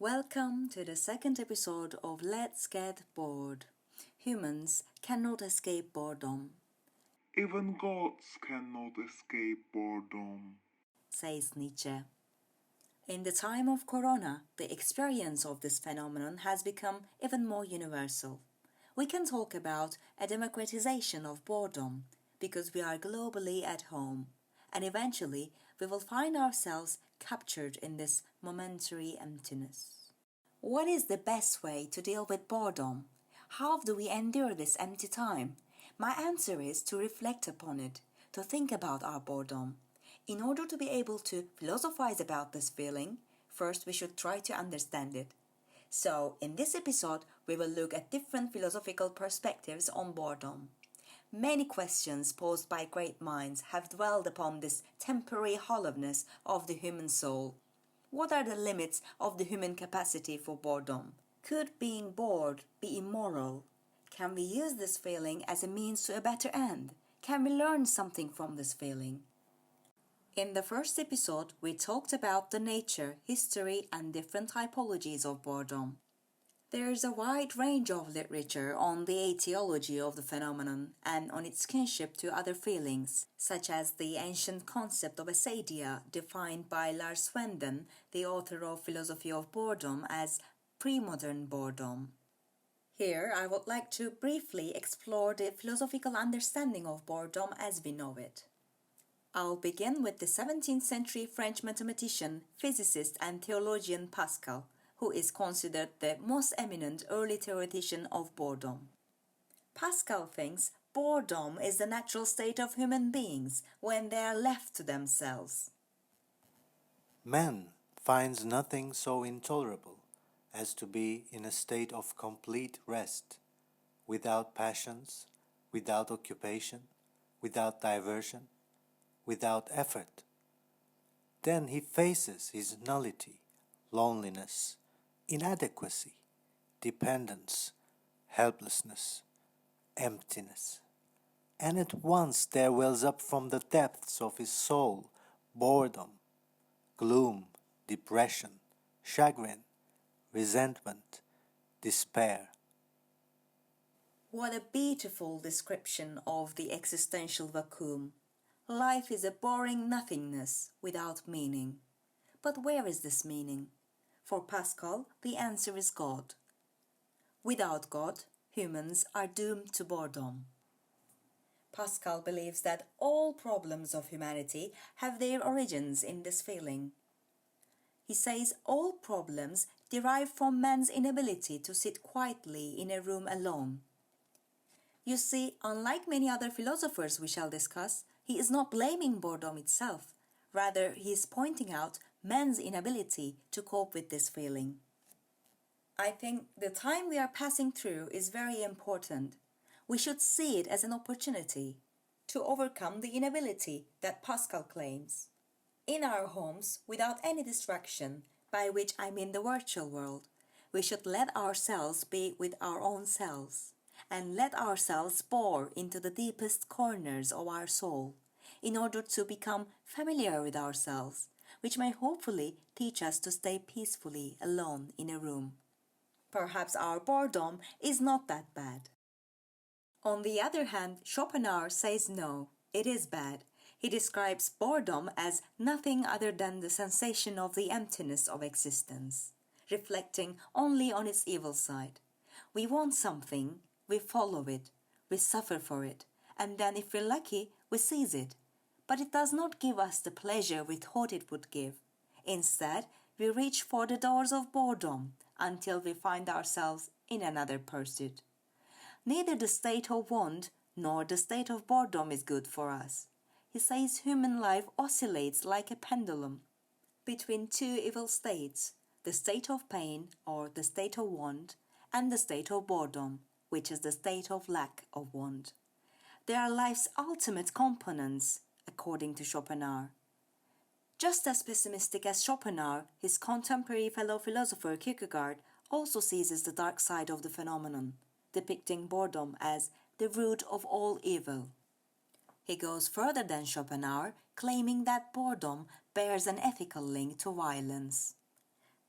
Welcome to the second episode of Let's Get Bored. Humans cannot escape boredom, Even gods cannot escape boredom. says Nietzsche. In the time of Corona, the experience of this phenomenon has become even more universal. We can talk about a democratization of boredom because we are globally at home, and eventually we will find ourselves captured in this momentary emptiness. What is the best way to deal with boredom? How do we endure this empty time? My answer is to reflect upon it, to think about our boredom. In order to be able to philosophize about this feeling, first we should try to understand it. So, in this episode, we will look at different philosophical perspectives on boredom. Many questions posed by great minds have dwelled upon this temporary hollowness of the human soul. What are the limits of the human capacity for boredom? Could being bored be immoral? Can we use this feeling as a means to a better end? Can we learn something from this feeling? In the first episode, we talked about the nature, history, and different typologies of boredom. There is a wide range of literature on the etiology of the phenomenon and on its kinship to other feelings, such as the ancient concept of acedia, defined by Lars Swenden, the author of Philosophy of Boredom, as pre-modern boredom. Here, I would like to briefly explore the philosophical understanding of boredom as we know it. I'll begin with the 17th century French mathematician, physicist, and theologian Pascal, who is considered the most eminent early theoretician of boredom. Pascal thinks boredom is the natural state of human beings when they are left to themselves. Man finds nothing so intolerable as to be in a state of complete rest, without passions, without occupation, without diversion, without effort. Then he faces his nullity, loneliness, inadequacy, dependence, helplessness, emptiness. And at once there wells up from the depths of his soul boredom, gloom, depression, chagrin, resentment, despair. What a beautiful description of the existential vacuum. Life is a boring nothingness without meaning. But where is this meaning? For Pascal, the answer is God. Without God, humans are doomed to boredom. Pascal believes that all problems of humanity have their origins in this feeling. He says all problems derive from man's inability to sit quietly in a room alone. You see, unlike many other philosophers we shall discuss, he is not blaming boredom itself. Rather, he is pointing out man's inability to cope with this feeling. I think the time we are passing through is very important. We should see it as an opportunity to overcome the inability that Pascal claims. In our homes, without any distraction, by which I mean the virtual world, we should let ourselves be with our own selves and let ourselves bore into the deepest corners of our soul in order to become familiar with ourselves, which may hopefully teach us to stay peacefully alone in a room. Perhaps our boredom is not that bad. On the other hand, Schopenhauer says no, it is bad. He describes boredom as nothing other than the sensation of the emptiness of existence, reflecting only on its evil side. We want something, we follow it, we suffer for it, and then if we're lucky, we seize it. But it does not give us the pleasure we thought it would give. Instead, we reach for the doors of boredom until we find ourselves in another pursuit. Neither the state of want nor the state of boredom is good for us. He says human life oscillates like a pendulum between two evil states, the state of pain or the state of want, and the state of boredom, which is the state of lack of want. They are life's ultimate components, according to Schopenhauer. Just as pessimistic as Schopenhauer, his contemporary fellow philosopher Kierkegaard also seizes the dark side of the phenomenon, depicting boredom as the root of all evil. He goes further than Schopenhauer, claiming that boredom bears an ethical link to violence.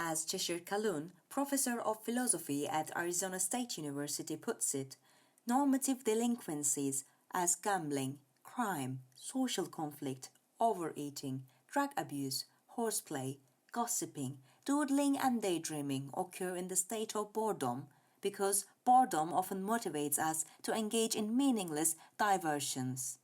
As Cheshire Calhoun, professor of philosophy at Arizona State University, puts it, normative delinquencies as gambling, crime, social conflict, overeating, drug abuse, horseplay, gossiping, doodling and daydreaming occur in the state of boredom because boredom often motivates us to engage in meaningless diversions.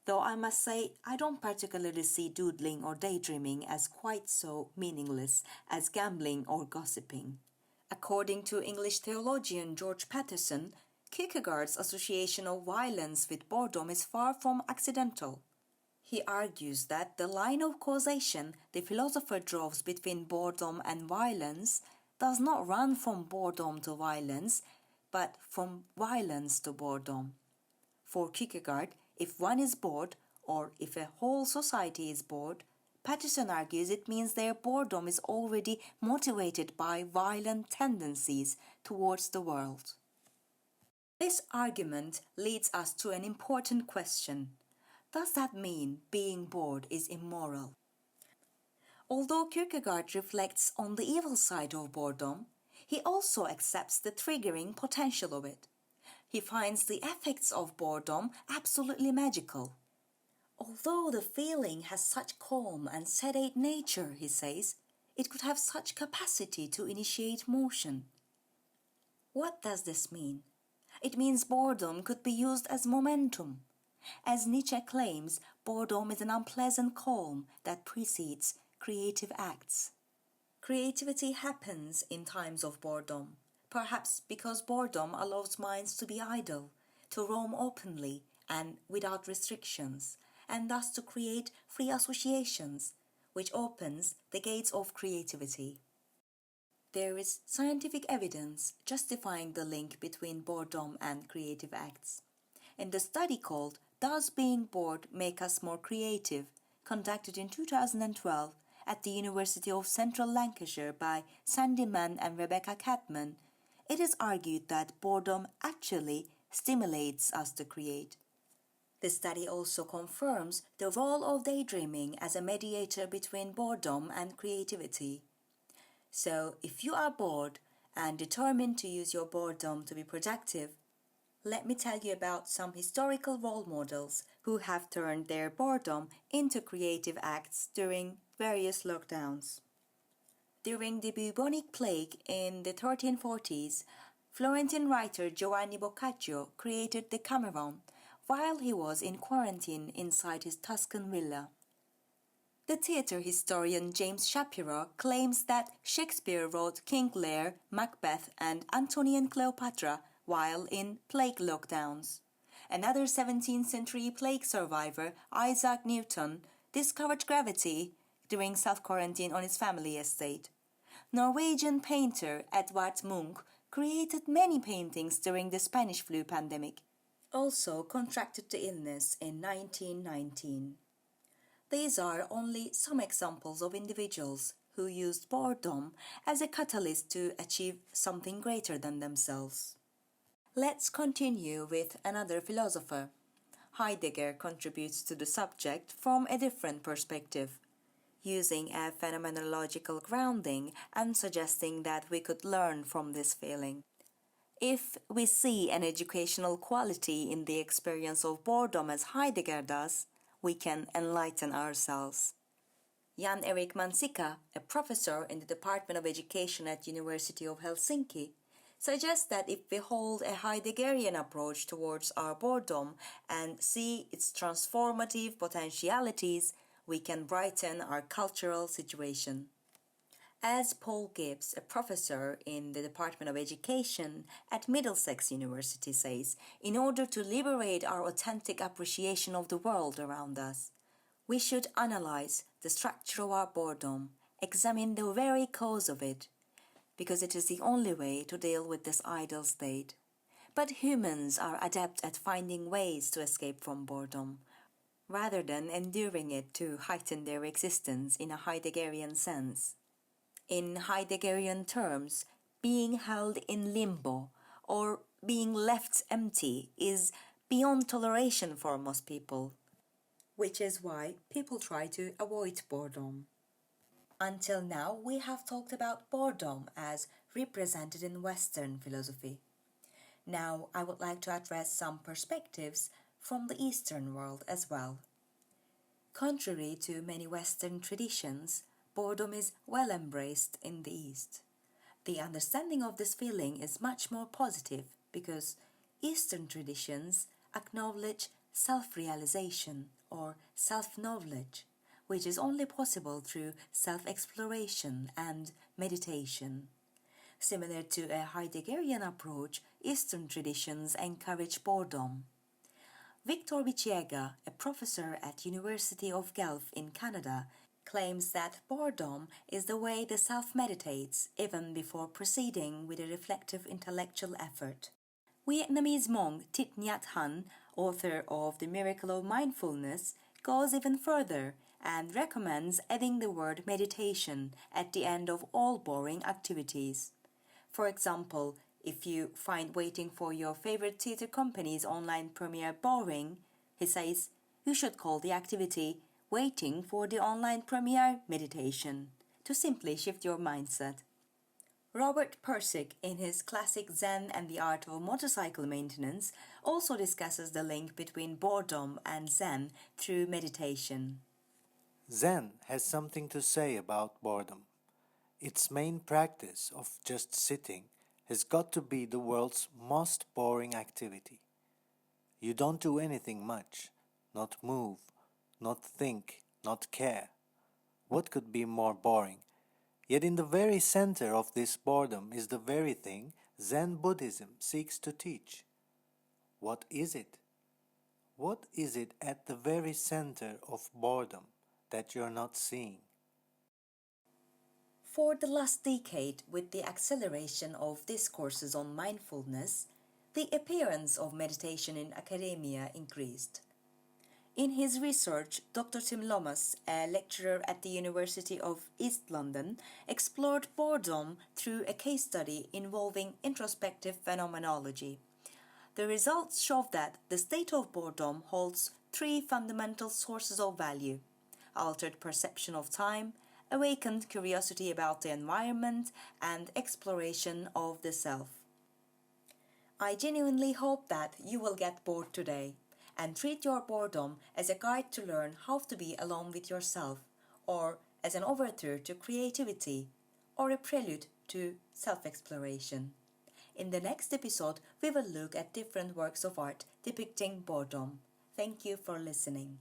Though I must say I don't particularly see doodling or daydreaming as quite so meaningless as gambling or gossiping. According to English theologian George Patterson, Kierkegaard's association of violence with boredom is far from accidental. He argues that the line of causation the philosopher draws between boredom and violence does not run from boredom to violence, but from violence to boredom. For Kierkegaard, if one is bored, or if a whole society is bored, Patterson argues it means their boredom is already motivated by violent tendencies towards the world. This argument leads us to an important question. Does that mean being bored is immoral? Although Kierkegaard reflects on the evil side of boredom, he also accepts the triggering potential of it. He finds the effects of boredom absolutely magical. Although the feeling has such calm and sedate nature, he says, it could have such capacity to initiate motion. What does this mean? It means boredom could be used as momentum. As Nietzsche claims, boredom is an unpleasant calm that precedes creative acts. Creativity happens in times of boredom, perhaps because boredom allows minds to be idle, to roam openly and without restrictions, and thus to create free associations, which opens the gates of creativity. There is scientific evidence justifying the link between boredom and creative acts. In the study called Does Being Bored Make Us More Creative?, conducted in 2012 at the University of Central Lancashire by Sandy Mann and Rebecca Catman, it is argued that boredom actually stimulates us to create. The study also confirms the role of daydreaming as a mediator between boredom and creativity. So, if you are bored and determined to use your boredom to be productive, let me tell you about some historical role models who have turned their boredom into creative acts during various lockdowns. During the bubonic plague in the 1340s, Florentine writer Giovanni Boccaccio created the Camerone while he was in quarantine inside his Tuscan villa. The theatre historian James Shapiro claims that Shakespeare wrote King Lear, Macbeth, and Antony and Cleopatra while in plague lockdowns. Another 17th century plague survivor, Isaac Newton, discovered gravity during self-quarantine on his family estate. Norwegian painter Edvard Munch created many paintings during the Spanish flu pandemic. Also contracted the illness in 1919. These are only some examples of individuals who used boredom as a catalyst to achieve something greater than themselves. Let's continue with another philosopher. Heidegger contributes to the subject from a different perspective, using a phenomenological grounding and suggesting that we could learn from this feeling. If we see an educational quality in the experience of boredom as Heidegger does, we can enlighten ourselves. Jan-Erik Mansikka, a professor in the Department of Education at University of Helsinki, suggests that if we hold a Heideggerian approach towards our boredom and see its transformative potentialities, we can brighten our cultural situation. As Paul Gibbs, a professor in the Department of Education at Middlesex University, says, in order to liberate our authentic appreciation of the world around us, we should analyze the structure of our boredom, examine the very cause of it, because it is the only way to deal with this idle state. But humans are adept at finding ways to escape from boredom, rather than enduring it to heighten their existence in a Heideggerian sense. In Heideggerian terms, being held in limbo or being left empty is beyond toleration for most people, which is why people try to avoid boredom. Until now, we have talked about boredom as represented in Western philosophy. Now, I would like to address some perspectives from the Eastern world as well. Contrary to many Western traditions, boredom is well embraced in the East. The understanding of this feeling is much more positive because Eastern traditions acknowledge self-realization or self-knowledge, which is only possible through self-exploration and meditation. Similar to a Heideggerian approach, Eastern traditions encourage boredom. Victor Bicega, a professor at University of Guelph in Canada, claims that boredom is the way the self meditates even before proceeding with a reflective intellectual effort. Vietnamese monk Thich Nhat Hanh, author of The Miracle of Mindfulness, goes even further and recommends adding the word meditation at the end of all boring activities. For example, if you find waiting for your favorite theater company's online premiere boring, he says, you should call the activity Waiting for the Online Premiere Meditation to simply shift your mindset. Robert Pirsig, in his classic Zen and the Art of Motorcycle Maintenance, also discusses the link between boredom and Zen through meditation. Zen has something to say about boredom. Its main practice of just sitting has got to be the world's most boring activity. You don't do anything much, not move, not think, not care. What could be more boring? Yet in the very center of this boredom is the very thing Zen Buddhism seeks to teach. What is it? What is it at the very center of boredom that you're not seeing? For the last decade, with the acceleration of discourses on mindfulness, the appearance of meditation in academia increased. In his research, Dr. Tim Lomas, a lecturer at the University of East London, explored boredom through a case study involving introspective phenomenology. The results show that the state of boredom holds three fundamental sources of value: altered perception of time, awakened curiosity about the environment, and exploration of the self. I genuinely hope that you will get bored today and treat your boredom as a guide to learn how to be alone with yourself, or as an overture to creativity, or a prelude to self-exploration. In the next episode, we will look at different works of art depicting boredom. Thank you for listening.